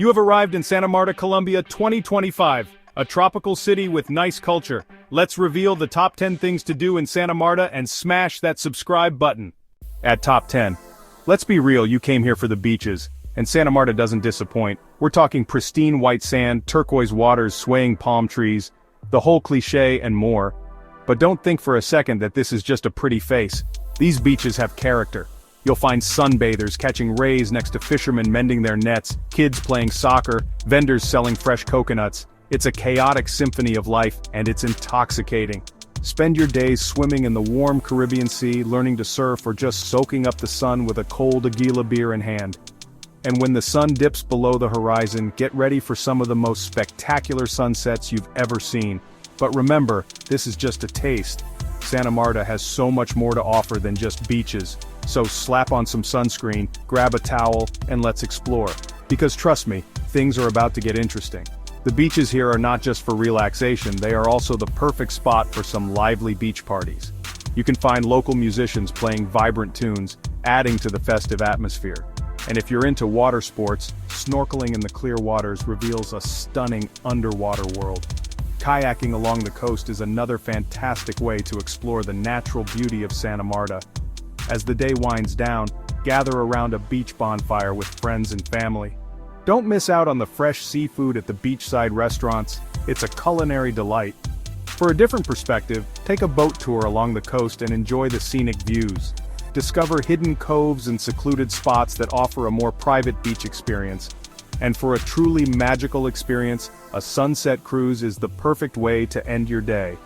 You have arrived in Santa Marta Colombia 2025, a tropical city with nice culture. Let's reveal the top 10 things to do in Santa Marta and smash that subscribe button. At top 10. Let's be real, you came here for the beaches, and Santa Marta doesn't disappoint. We're talking pristine white sand, turquoise waters, swaying palm trees, the whole cliché and more. But don't think for a second that this is just a pretty face. These beaches have character. You'll find sunbathers catching rays next to fishermen mending their nets, kids playing soccer, vendors selling fresh coconuts. It's a chaotic symphony of life, and it's intoxicating. Spend your days swimming in the warm Caribbean Sea, learning to surf, or just soaking up the sun with a cold Aguila beer in hand. And when the sun dips below the horizon, get ready for some of the most spectacular sunsets you've ever seen. But remember, this is just a taste. Santa Marta has so much more to offer than just beaches. So slap on some sunscreen, grab a towel, and let's explore. Because trust me, things are about to get interesting. The beaches here are not just for relaxation, they are also the perfect spot for some lively beach parties. You can find local musicians playing vibrant tunes, adding to the festive atmosphere. And if you're into water sports, snorkeling in the clear waters reveals a stunning underwater world. Kayaking along the coast is another fantastic way to explore the natural beauty of Santa Marta. As the day winds down, gather around a beach bonfire with friends and family. Don't miss out on the fresh seafood at the beachside restaurants. It's a culinary delight. For a different perspective, take a boat tour along the coast and enjoy the scenic views. Discover hidden coves and secluded spots that offer a more private beach experience. And for a truly magical experience, a sunset cruise is the perfect way to end your day.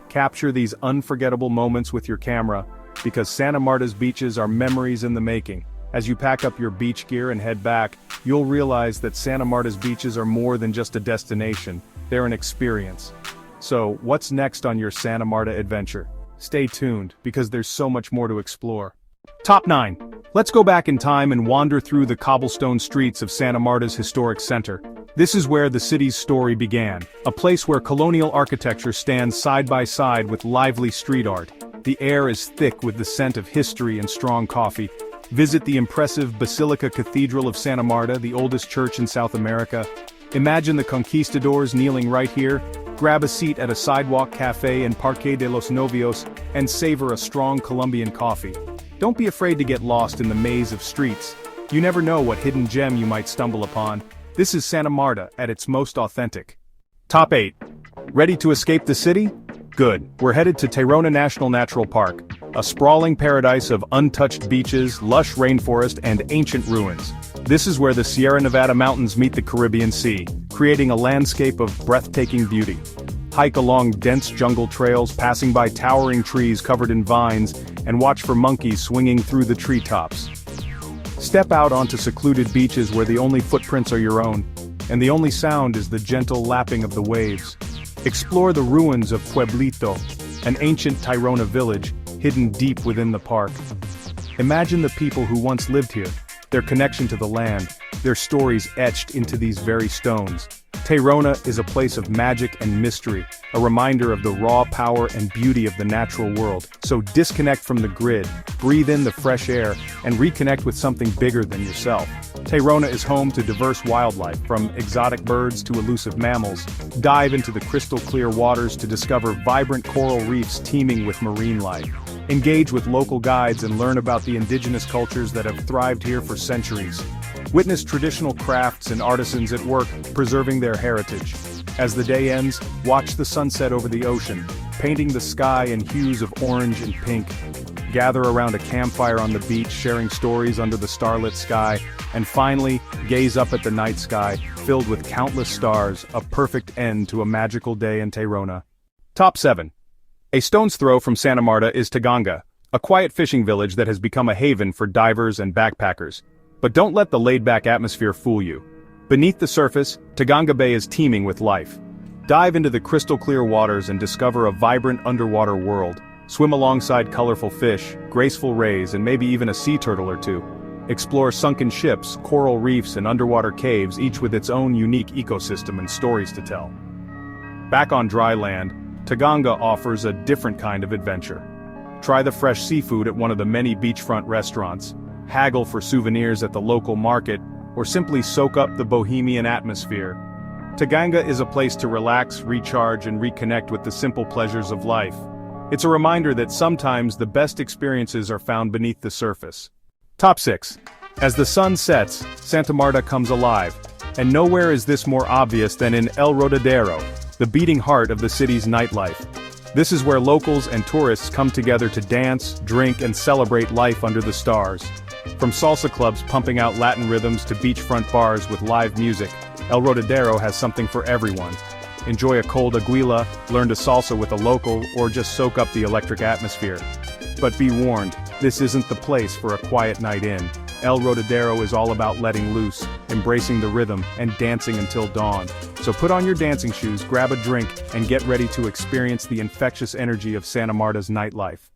Capture these unforgettable moments with your camera, because Santa Marta's beaches are memories in the making. As you pack up your beach gear and head back, you'll realize that Santa Marta's beaches are more than just a destination, they're an experience. So, what's next on your Santa Marta adventure? Stay tuned, because there's so much more to explore. Top 9. Let's go back in time and wander through the cobblestone streets of Santa Marta's historic center. This is where the city's story began, a place where colonial architecture stands side by side with lively street art. The air is thick with the scent of history and strong coffee. Visit the impressive Basilica Cathedral of Santa Marta, the oldest church in South America. Imagine the conquistadors kneeling right here. Grab a seat at a sidewalk cafe in Parque de los Novios and savor a strong Colombian coffee. Don't be afraid to get lost in the maze of streets. You never know what hidden gem you might stumble upon. This is Santa Marta at its most authentic. Top 8. Ready to escape the city? Good. We're headed to Tayrona National Park, a sprawling paradise of untouched beaches, lush rainforest, and ancient ruins. This is where the Sierra Nevada mountains meet the Caribbean Sea, creating a landscape of breathtaking beauty. Hike along dense jungle trails, passing by towering trees covered in vines, and watch for monkeys swinging through the treetops. Step out onto secluded beaches where the only footprints are your own, and the only sound is the gentle lapping of the waves. Explore the ruins of Pueblito, an ancient Tayrona village, hidden deep within the park. Imagine the people who once lived here, their connection to the land, their stories etched into these very stones. Tayrona is a place of magic and mystery, a reminder of the raw power and beauty of the natural world. So disconnect from the grid, breathe in the fresh air, and reconnect with something bigger than yourself. Tayrona is home to diverse wildlife, from exotic birds to elusive mammals. Dive into the crystal clear waters to discover vibrant coral reefs teeming with marine life. Engage with local guides and learn about the indigenous cultures that have thrived here for centuries. Witness traditional crafts and artisans at work, preserving their heritage. As the day ends, watch the sunset over the ocean, painting the sky in hues of orange and pink. Gather around a campfire on the beach, sharing stories under the starlit sky, and finally, gaze up at the night sky, filled with countless stars, a perfect end to a magical day in Tayrona. Top 7. A stone's throw from Santa Marta is Taganga, a quiet fishing village that has become a haven for divers and backpackers. But don't let the laid-back atmosphere fool you. Beneath the surface, Taganga Bay is teeming with life. Dive into the crystal-clear waters and discover a vibrant underwater world. Swim alongside colorful fish, graceful rays, and maybe even a sea turtle or two. Explore sunken ships, coral reefs, and underwater caves, each with its own unique ecosystem and stories to tell. Back on dry land, Taganga offers a different kind of adventure. Try the fresh seafood at one of the many beachfront restaurants, haggle for souvenirs at the local market, or simply soak up the bohemian atmosphere. Taganga is a place to relax, recharge, and reconnect with the simple pleasures of life. It's a reminder that sometimes the best experiences are found beneath the surface. Top 6. As the sun sets, Santa Marta comes alive. And nowhere is this more obvious than in El Rodadero, the beating heart of the city's nightlife. This is where locals and tourists come together to dance, drink, and celebrate life under the stars. From salsa clubs pumping out Latin rhythms to beachfront bars with live music, El Rodadero has something for everyone. Enjoy a cold aguila, learn to salsa with a local, or just soak up the electric atmosphere. But be warned, this isn't the place for a quiet night in. El Rodadero is all about letting loose, embracing the rhythm, and dancing until dawn. So put on your dancing shoes, grab a drink, and get ready to experience the infectious energy of Santa Marta's nightlife.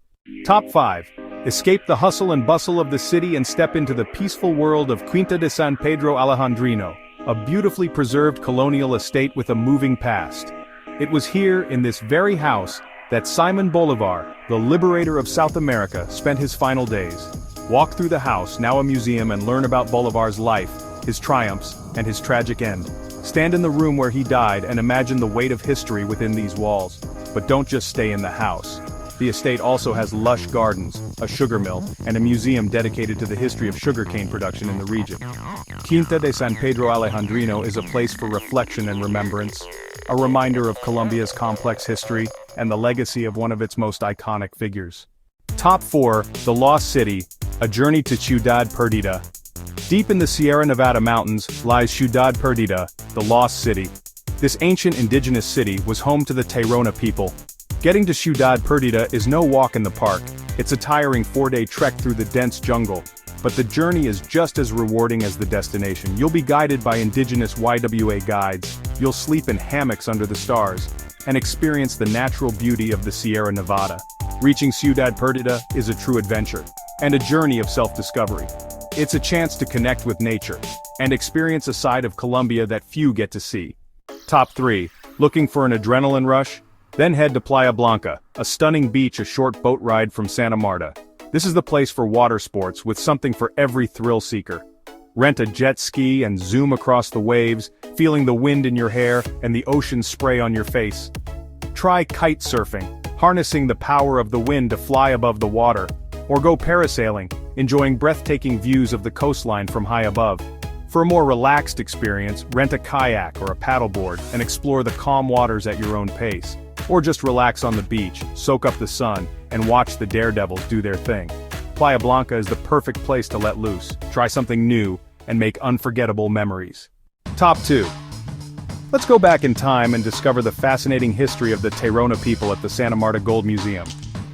Top 5. Escape the hustle and bustle of the city and step into the peaceful world of Quinta de San Pedro Alejandrino, a beautifully preserved colonial estate with a moving past. It was here, in this very house, that Simon Bolivar, the liberator of South America, spent his final days. Walk through the house, now a museum, and learn about Bolivar's life, his triumphs, and his tragic end. Stand in the room where he died and imagine the weight of history within these walls. But don't just stay in the house. The estate also has lush gardens, a sugar mill, and a museum dedicated to the history of sugarcane production in the region. Quinta de San Pedro Alejandrino is a place for reflection and remembrance, a reminder of Colombia's complex history and the legacy of one of its most iconic figures. Top 4. The Lost City, a journey to Ciudad Perdida. Deep in the Sierra Nevada mountains lies Ciudad Perdida, the Lost City. This ancient indigenous city was home to the Tayrona people. Getting to Ciudad Perdida is no walk in the park. It's a tiring 4-day trek through the dense jungle. But the journey is just as rewarding as the destination. You'll be guided by indigenous YWA guides, you'll sleep in hammocks under the stars, and experience the natural beauty of the Sierra Nevada. Reaching Ciudad Perdida is a true adventure, and a journey of self-discovery. It's a chance to connect with nature, and experience a side of Colombia that few get to see. Top 3. Looking for an adrenaline rush? Then head to Playa Blanca, a stunning beach a short boat ride from Santa Marta. This is the place for water sports with something for every thrill seeker. Rent a jet ski and zoom across the waves, feeling the wind in your hair and the ocean spray on your face. Try kite surfing, harnessing the power of the wind to fly above the water, or go parasailing, enjoying breathtaking views of the coastline from high above. For a more relaxed experience, rent a kayak or a paddleboard and explore the calm waters at your own pace. Or just relax on the beach, soak up the sun, and watch the daredevils do their thing. Playa Blanca is the perfect place to let loose, try something new, and make unforgettable memories. Top 2. Let's go back in time and discover the fascinating history of the Tayrona people at the Santa Marta Gold Museum.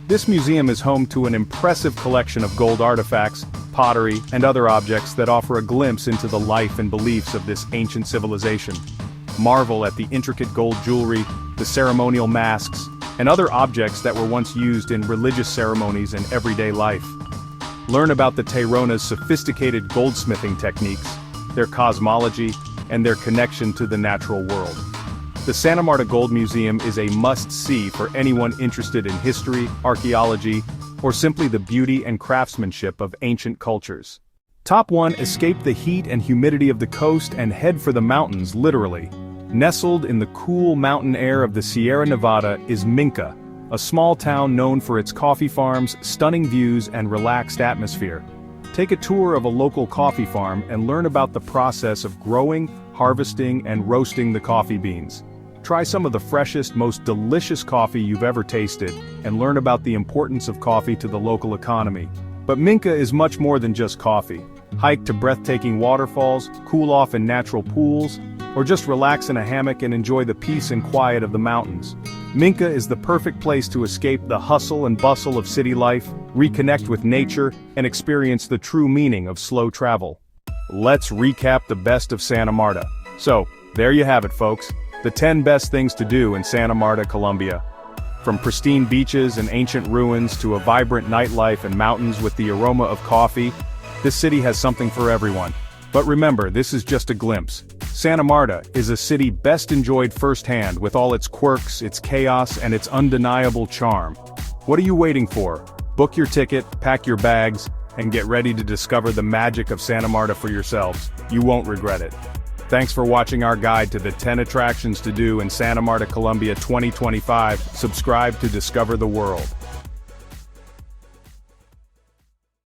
This museum is home to an impressive collection of gold artifacts, pottery, and other objects that offer a glimpse into the life and beliefs of this ancient civilization. Marvel at the intricate gold jewelry, the ceremonial masks, and other objects that were once used in religious ceremonies and everyday life. Learn about the Tayrona's sophisticated goldsmithing techniques, their cosmology, and their connection to the natural world. The Santa Marta Gold Museum is a must-see for anyone interested in history, archaeology, or simply the beauty and craftsmanship of ancient cultures. Top 1. Escape the heat and humidity of the coast and head for the mountains, literally. Nestled in the cool mountain air of the Sierra Nevada is Minca, a small town known for its coffee farms, stunning views, and relaxed atmosphere. Take a tour of a local coffee farm and learn about the process of growing, harvesting, and roasting the coffee beans. Try some of the freshest, most delicious coffee you've ever tasted, and learn about the importance of coffee to the local economy. But Minca is much more than just coffee. Hike to breathtaking waterfalls, cool off in natural pools, or just relax in a hammock and enjoy the peace and quiet of the mountains. Minca is the perfect place to escape the hustle and bustle of city life, reconnect with nature, and experience the true meaning of slow travel. Let's recap the best of Santa Marta. So, there you have it, folks. The 10 best things to do in Santa Marta, Colombia. From pristine beaches and ancient ruins to a vibrant nightlife and mountains with the aroma of coffee, this city has something for everyone. But remember, this is just a glimpse. Santa Marta is a city best enjoyed firsthand with all its quirks, its chaos, and its undeniable charm. What are you waiting for? Book your ticket, pack your bags, and get ready to discover the magic of Santa Marta for yourselves. You won't regret it. Thanks for watching our guide to the 10 attractions to do in Santa Marta Colombia 2025. Subscribe to discover the world.